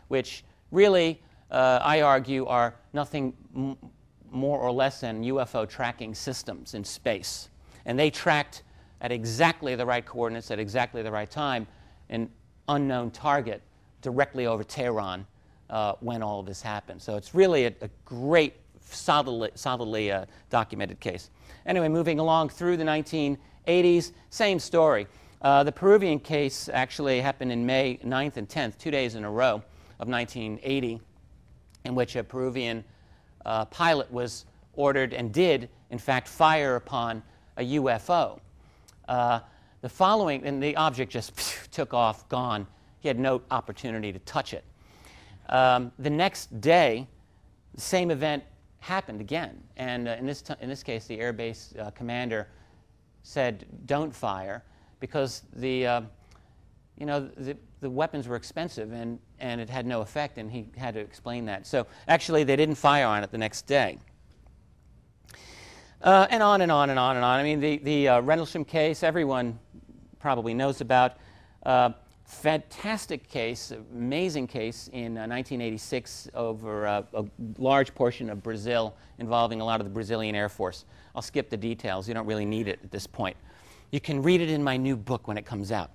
which really, I argue, are nothing more or less than UFO tracking systems in space. And they tracked at exactly the right coordinates at exactly the right time an unknown target directly over Tehran when all of this happened. So it's really a great, solidly documented case. Anyway, moving along through the 1980s, same story. The Peruvian case actually happened in May 9th and 10th, 2 days in a row of 1980, in which a Peruvian pilot was ordered and did, in fact, fire upon a UFO. The following, and the object just took off, gone. He had no opportunity to touch it. The next day, the same event happened again. And in this case, the Air Base commander said, "Don't fire," because the weapons were expensive and it had no effect, and he had to explain that. So actually, they didn't fire on it the next day. And on and on and on and on. I mean, the Rendlesham case, everyone probably knows about. Fantastic case, amazing case in 1986 over a large portion of Brazil involving a lot of the Brazilian Air Force. I'll skip the details. You don't really need it at this point. You can read it in my new book when it comes out.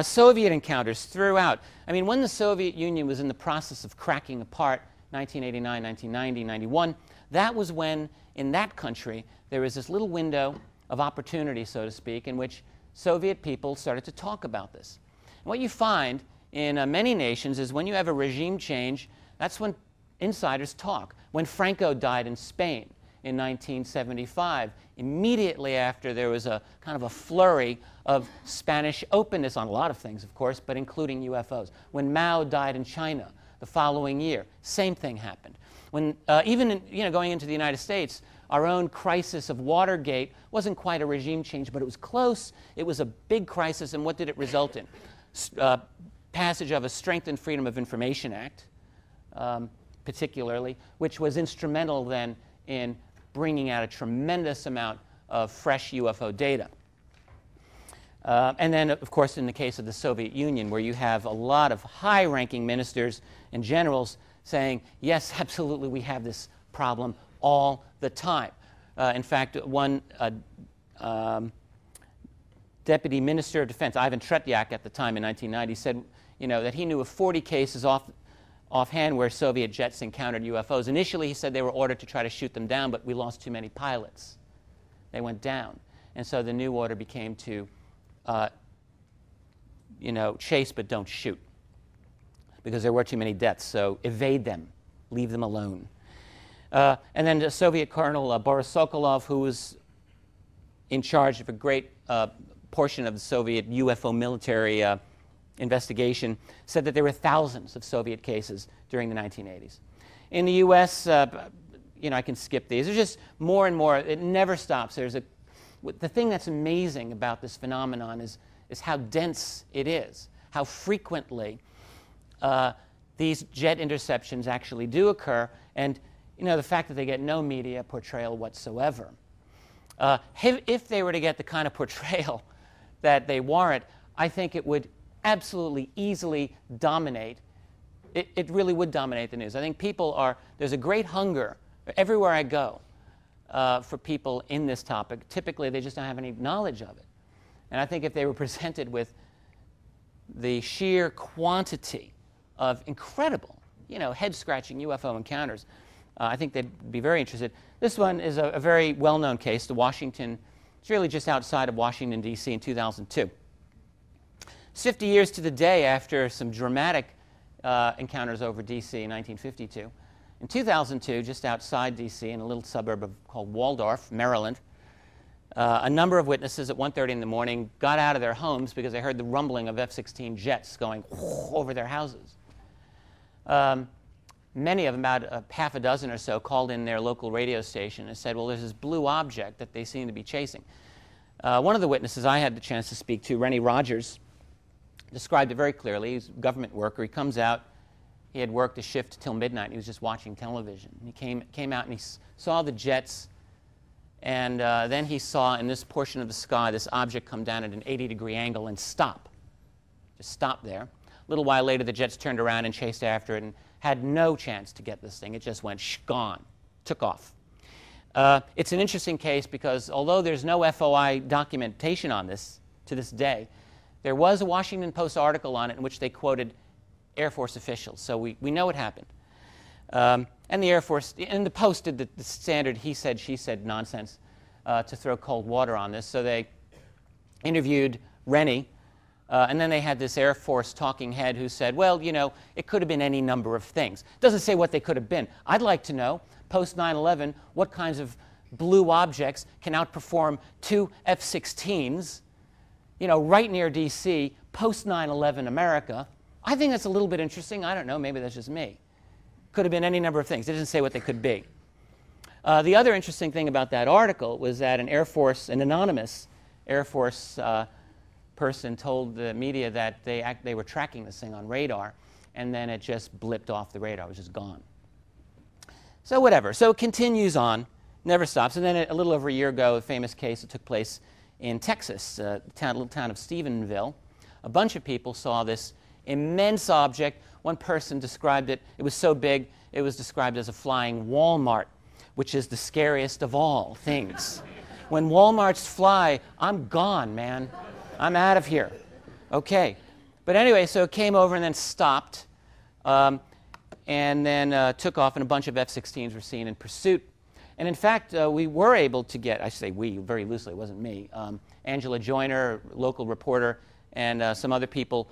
Soviet encounters throughout. I mean, when the Soviet Union was in the process of cracking apart, 1989, 1990, 91, that was when, in that country, there was this little window of opportunity, so to speak, in which Soviet people started to talk about this. And what you find in many nations is when you have a regime change, that's when insiders talk. When Franco died in Spain in 1975, immediately after there was a kind of a flurry of Spanish openness on a lot of things, of course, but including UFOs. When Mao died in China the following year, same thing happened. When even going into the United States, our own crisis of Watergate wasn't quite a regime change, but it was close. It was a big crisis, and what did it result in? Passage of a Strengthened Freedom of Information Act, particularly, which was instrumental then in bringing out a tremendous amount of fresh UFO data. And then, of course, in the case of the Soviet Union, where you have a lot of high-ranking ministers and generals saying, yes, absolutely, we have this problem all the time. In fact, one Deputy Minister of Defense, Ivan Tretyak, at the time in 1990, said that he knew of 40 cases offhand where Soviet jets encountered UFOs. Initially, he said they were ordered to try to shoot them down, but we lost too many pilots. They went down. And so the new order became to chase but don't shoot, because there were too many deaths. So evade them, leave them alone. And then the Soviet Colonel Boris Sokolov, who was in charge of a great portion of the Soviet UFO military investigation, said that there were thousands of Soviet cases during the 1980s. In the U.S., I can skip these. There's just more and more. It never stops. The thing that's amazing about this phenomenon is how dense it is, how frequently these jet interceptions actually do occur, and the fact that they get no media portrayal whatsoever. If they were to get the kind of portrayal that they warrant, I think it would absolutely easily dominate. It really would dominate the news. I think there's a great hunger everywhere I go for people in this topic. Typically, they just don't have any knowledge of it. And I think if they were presented with the sheer quantity of incredible, head-scratching UFO encounters, I think they'd be very interested. This one is a very well-known case, it's really just outside of Washington, D.C. in 2002. It's 50 years to the day after some dramatic encounters over D.C. in 1952. In 2002, just outside D.C., in a little suburb called Waldorf, Maryland, a number of witnesses at 1:30 in the morning got out of their homes because they heard the rumbling of F-16 jets going over their houses. Many of them, about half a dozen or so, called in their local radio station and said, well, there's this blue object that they seem to be chasing. One of the witnesses I had the chance to speak to, Rennie Rogers, described it very clearly. He's a government worker. He comes out. He had worked a shift till midnight. He was just watching television. He came out and he saw the jets, and then he saw in this portion of the sky this object come down at an 80-degree angle and stop. Just stop there. little while later, the jets turned around and chased after it and had no chance to get this thing. It just went gone, took off. It's an interesting case because although there's no FOI documentation on this to this day, there was a Washington Post article on it in which they quoted Air Force officials. So we know it happened. And the Air Force, and the Post did the standard he said, she said nonsense to throw cold water on this. So they interviewed Rennie, and then they had this Air Force talking head who said, well, you know, it could have been any number of things. Doesn't say what they could have been. I'd like to know, post 9/11, what kinds of blue objects can outperform two F-16s, you know, right near D.C., post 9/11 America. I think that's a little bit interesting. I don't know. Maybe that's just me. Could have been any number of things. It doesn't say what they could be. The other interesting thing about that article was that an anonymous Air Force person told the media that they were tracking this thing on radar, and then it just blipped off the radar. It was just gone. So whatever. So it continues on, never stops. And then a little over a year ago, a famous case that took place in Texas, little town of Stephenville. A bunch of people saw this immense object. One person described it. It was so big, it was described as a flying Walmart, which is the scariest of all things. When Walmarts fly, I'm gone, man. I'm out of here. Okay. But anyway, so it came over and then stopped, and then took off, and a bunch of F-16s were seen in pursuit. And in fact, we were able to get, I say we, very loosely, it wasn't me, Angela Joyner, local reporter, and some other people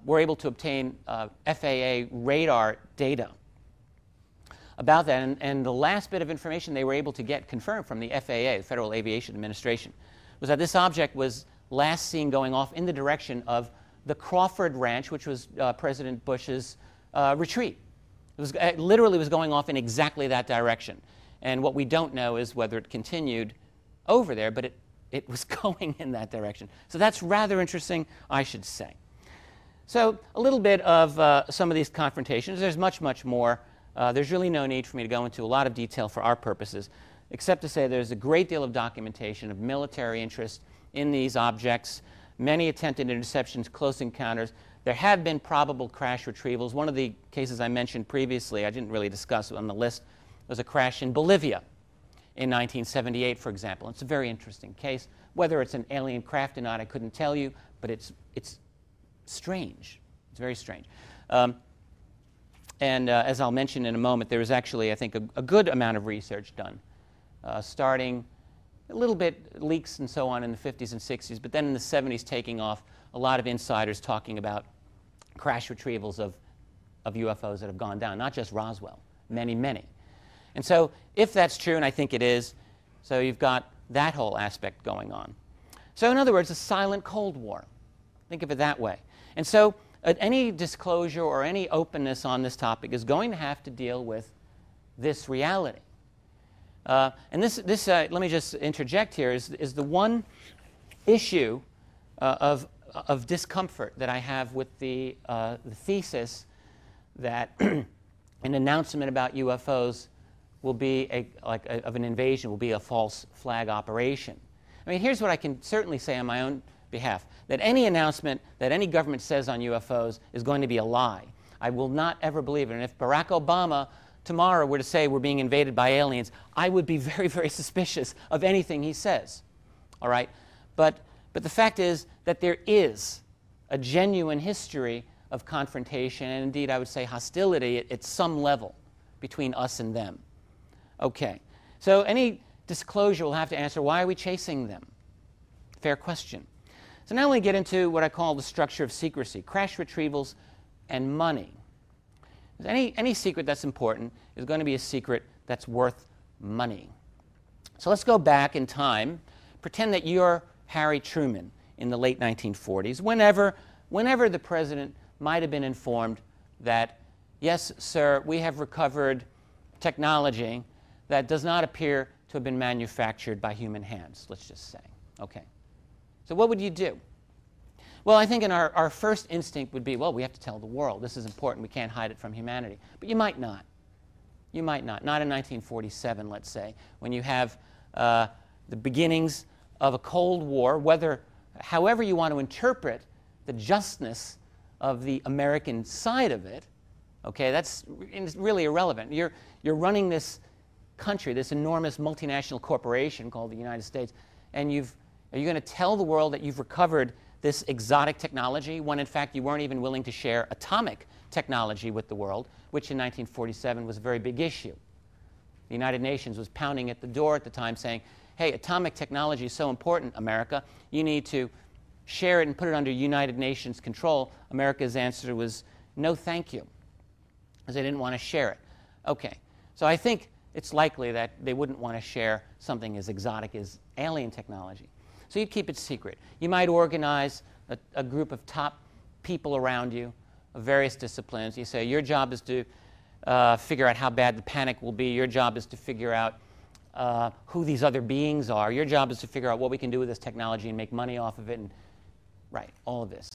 were able to obtain FAA radar data about that. And the last bit of information they were able to get confirmed from the FAA, the Federal Aviation Administration, was that this object was last seen going off in the direction of the Crawford Ranch, which was President Bush's retreat. It literally was going off in exactly that direction. And what we don't know is whether it continued over there, but it was going in that direction. So that's rather interesting, I should say. So a little bit of some of these confrontations. There's much, much more. There's really no need for me to go into a lot of detail for our purposes, except to say there's a great deal of documentation of military interest in these objects, many attempted interceptions, close encounters. There have been probable crash retrievals. One of the cases I mentioned previously, I didn't really discuss on the list, was a crash in Bolivia in 1978, for example. It's a very interesting case. Whether it's an alien craft or not, I couldn't tell you, but it's strange. It's very strange. And as I'll mention in a moment, there was actually, I think, a good amount of research done, starting a little bit leaks and so on in the 50s and 60s, but then in the 70s taking off, a lot of insiders talking about crash retrievals of UFOs that have gone down, not just Roswell, many, many. And so if that's true, and I think it is, so you've got that whole aspect going on. So in other words, a silent Cold War. Think of it that way. And so any disclosure or any openness on this topic is going to have to deal with this reality. And this let me just interject here, is the one issue of discomfort that I have with the thesis that an announcement about UFOs will be of an invasion, will be a false flag operation. I mean, here's what I can certainly say on my own behalf, that any announcement that any government says on UFOs is going to be a lie. I will not ever believe it. And if Barack Obama tomorrow were to say we're being invaded by aliens, I would be very, very suspicious of anything he says. All right? But the fact is that there is a genuine history of confrontation, and indeed I would say hostility at some level between us and them. Okay. So any disclosure will have to answer, why are we chasing them? Fair question. So now we get into what I call the structure of secrecy, crash retrievals and money. Any secret that's important is going to be a secret that's worth money. So let's go back in time. Pretend that you're Harry Truman in the late 1940s, whenever the president might have been informed that, yes, sir, we have recovered technology that does not appear to have been manufactured by human hands, let's just say. Okay. So what would you do? Well, I think our first instinct would be, well, we have to tell the world. This is important. We can't hide it from humanity. But you might not. You might not. Not in 1947, let's say, when you have the beginnings of a Cold War, however you want to interpret the justness of the American side of it, okay, that's really irrelevant. You're running this country, this enormous multinational corporation called the United States, and are you going to tell the world that you've recovered this exotic technology when in fact you weren't even willing to share atomic technology with the world, which in 1947 was a very big issue. The United Nations was pounding at the door at the time saying, hey, atomic technology is so important, America, you need to share it and put it under United Nations control. America's answer was, no thank you, because they didn't want to share it. Okay, so I think it's likely that they wouldn't want to share something as exotic as alien technology. So you'd keep it secret. You might organize a group of top people around you of various disciplines. You say, your job is to figure out how bad the panic will be. Your job is to figure out who these other beings are. Your job is to figure out what we can do with this technology and make money off of it. And, right, all of this.